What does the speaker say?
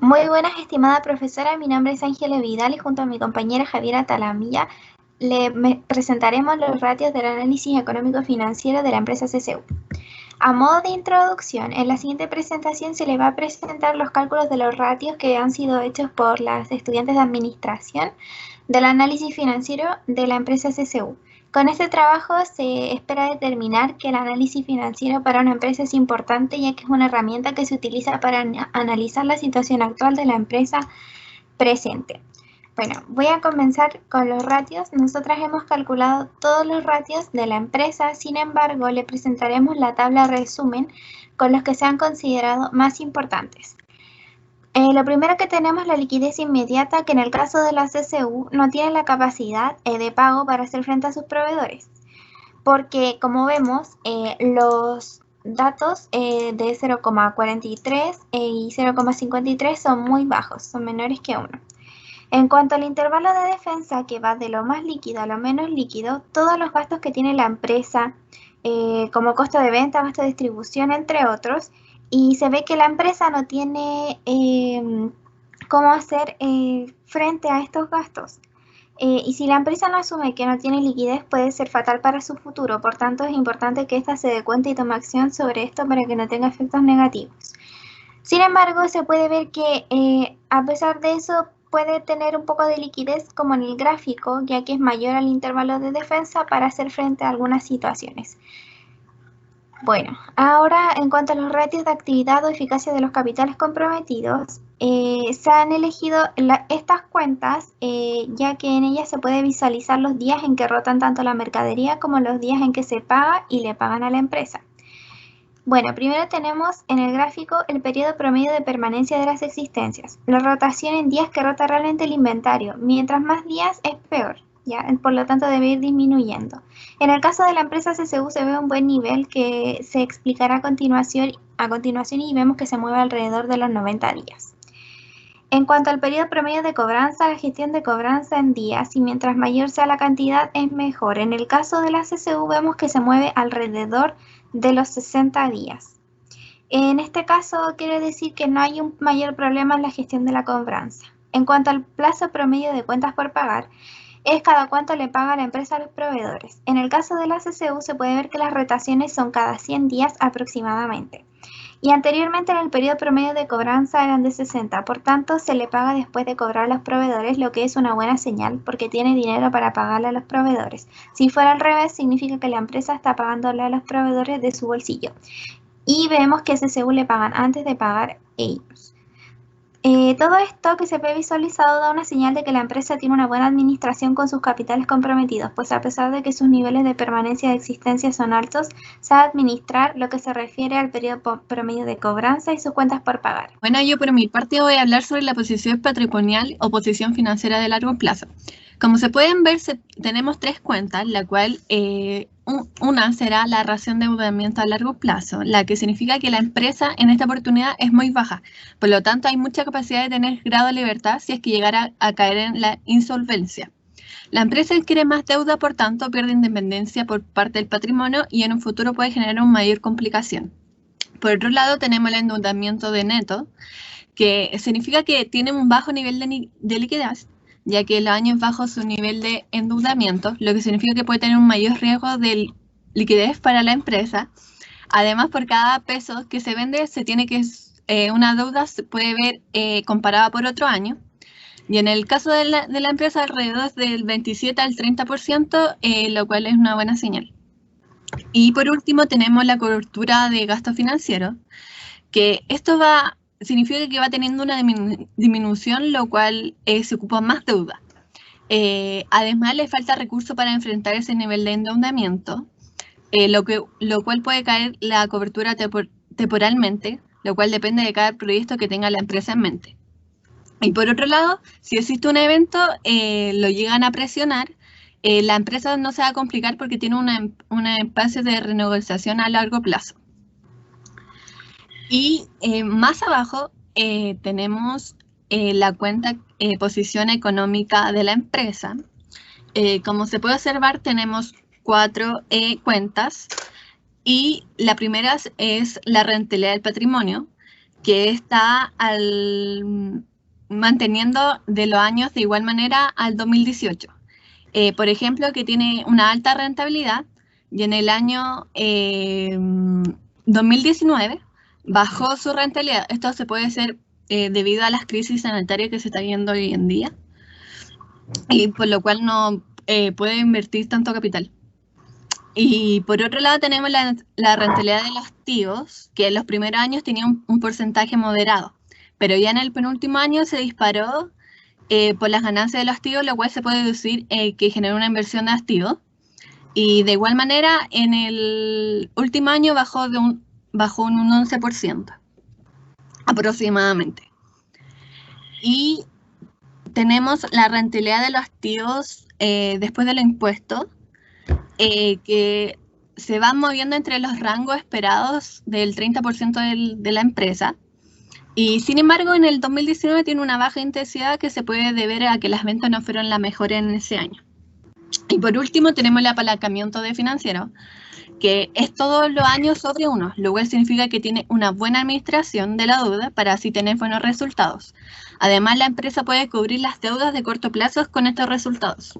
Muy buenas, estimada profesora. Mi nombre es Ángela Vidal y junto a mi compañera Javiera Talamilla presentaremos los ratios del análisis económico financiero de la empresa CCU. A modo de introducción, en la siguiente presentación se le va a presentar los cálculos de los ratios que han sido hechos por las estudiantes de administración del análisis financiero de la empresa CCU. Con este trabajo se espera determinar que el análisis financiero para una empresa es importante, ya que es una herramienta que se utiliza para analizar la situación actual de la empresa presente. Bueno, voy a comenzar con los ratios. Nosotras hemos calculado todos los ratios de la empresa, sin embargo, le presentaremos la tabla resumen con los que se han considerado más importantes. Lo primero que tenemos es la liquidez inmediata, que en el caso de la CCU no tiene la capacidad de pago para hacer frente a sus proveedores, porque como vemos, los datos de 0,43 y 0,53 son muy bajos, son menores que 1. En cuanto al intervalo de defensa, que va de lo más líquido a lo menos líquido, todos los gastos que tiene la empresa, como costo de venta, gasto de distribución, entre otros, y se ve que la empresa no tiene cómo hacer frente a estos gastos. Y si la empresa no asume que no tiene liquidez, puede ser fatal para su futuro. Por tanto, es importante que ésta se dé cuenta y tome acción sobre esto para que no tenga efectos negativos. Sin embargo, se puede ver que a pesar de eso puede tener un poco de liquidez como en el gráfico, ya que es mayor al intervalo de defensa para hacer frente a algunas situaciones. Bueno, ahora en cuanto a los ratios de actividad o eficacia de los capitales comprometidos, se han elegido estas cuentas ya que en ellas se puede visualizar los días en que rotan tanto la mercadería como los días en que se paga y le pagan a la empresa. Bueno, primero tenemos en el gráfico el periodo promedio de permanencia de las existencias, la rotación en días que rota realmente el inventario. Mientras más días es peor, ¿ya? Por lo tanto debe ir disminuyendo. En el caso de la empresa CCU se ve un buen nivel que se explicará a continuación y vemos que se mueve alrededor de los 90 días. En cuanto al periodo promedio de cobranza, la gestión de cobranza en días, y mientras mayor sea la cantidad es mejor. En el caso de la CCU vemos que se mueve alrededor de los 60 días. En este caso quiere decir que no hay un mayor problema en la gestión de la cobranza. En cuanto al plazo promedio de cuentas por pagar, es cada cuánto le paga la empresa a los proveedores. En el caso de la CCU se puede ver que las rotaciones son cada 100 días aproximadamente. Y anteriormente en el periodo promedio de cobranza eran de 60, por tanto se le paga después de cobrar a los proveedores, lo que es una buena señal porque tiene dinero para pagarle a los proveedores. Si fuera al revés, significa que la empresa está pagándole a los proveedores de su bolsillo. Y vemos que a CCU le pagan antes de pagar ellos. Todo esto que se ve visualizado da una señal de que la empresa tiene una buena administración con sus capitales comprometidos, pues a pesar de que sus niveles de permanencia de existencia son altos, sabe administrar lo que se refiere al periodo promedio de cobranza y sus cuentas por pagar. Bueno, yo por mi parte voy a hablar sobre la posición patrimonial o posición financiera de largo plazo. Como se pueden ver, tenemos tres cuentas, la cual una será la ración de endeudamiento a largo plazo, la que significa que la empresa en esta oportunidad es muy baja. Por lo tanto, hay mucha capacidad de tener grado de libertad si es que llegara a caer en la insolvencia. La empresa adquiere más deuda, por tanto, pierde independencia por parte del patrimonio y en un futuro puede generar una mayor complicación. Por otro lado, tenemos el endeudamiento de neto, que significa que tiene un bajo nivel de liquidez, ya que el año es bajo su nivel de endeudamiento, lo que significa que puede tener un mayor riesgo de liquidez para la empresa. Además, por cada peso que se vende, se tiene que una deuda se puede ver comparada por otro año. Y en el caso de la empresa, alrededor del 27 al 30%, lo cual es una buena señal. Y por último, tenemos la cobertura de gasto financiero, que esto significa que va teniendo una disminución, lo cual se ocupa más deuda. Además, le falta recursos para enfrentar ese nivel de endeudamiento, lo cual puede caer la cobertura temporalmente, lo cual depende de cada proyecto que tenga la empresa en mente. Y por otro lado, si existe un evento, lo llegan a presionar, la empresa no se va a complicar porque tiene un espacio de renegociación a largo plazo. Y más abajo tenemos la cuenta posición económica de la empresa. Como se puede observar, tenemos 4 cuentas y la primera es la rentabilidad del patrimonio, que está manteniendo de los años de igual manera al 2018. Por ejemplo, que tiene una alta rentabilidad y en el año 2019 bajó su rentabilidad. Esto se puede hacer debido a las crisis sanitarias que se está viendo hoy en día y por lo cual no puede invertir tanto capital. Y por otro lado tenemos la rentabilidad de los activos, que en los primeros años tenía un porcentaje moderado, pero ya en el penúltimo año se disparó por las ganancias de los activos, lo cual se puede deducir que generó una inversión de activos. Y de igual manera, en el último año bajó un 11% aproximadamente. Y tenemos la rentabilidad de los activos después de los impuestos, que se van moviendo entre los rangos esperados del 30% de la empresa. Y sin embargo, en el 2019 tiene una baja intensidad que se puede deber a que las ventas no fueron las mejores en ese año. Y por último tenemos el apalancamiento de financiero, que es todos los años sobre 1, lo cual significa que tiene una buena administración de la deuda para así tener buenos resultados. Además, la empresa puede cubrir las deudas de corto plazo con estos resultados.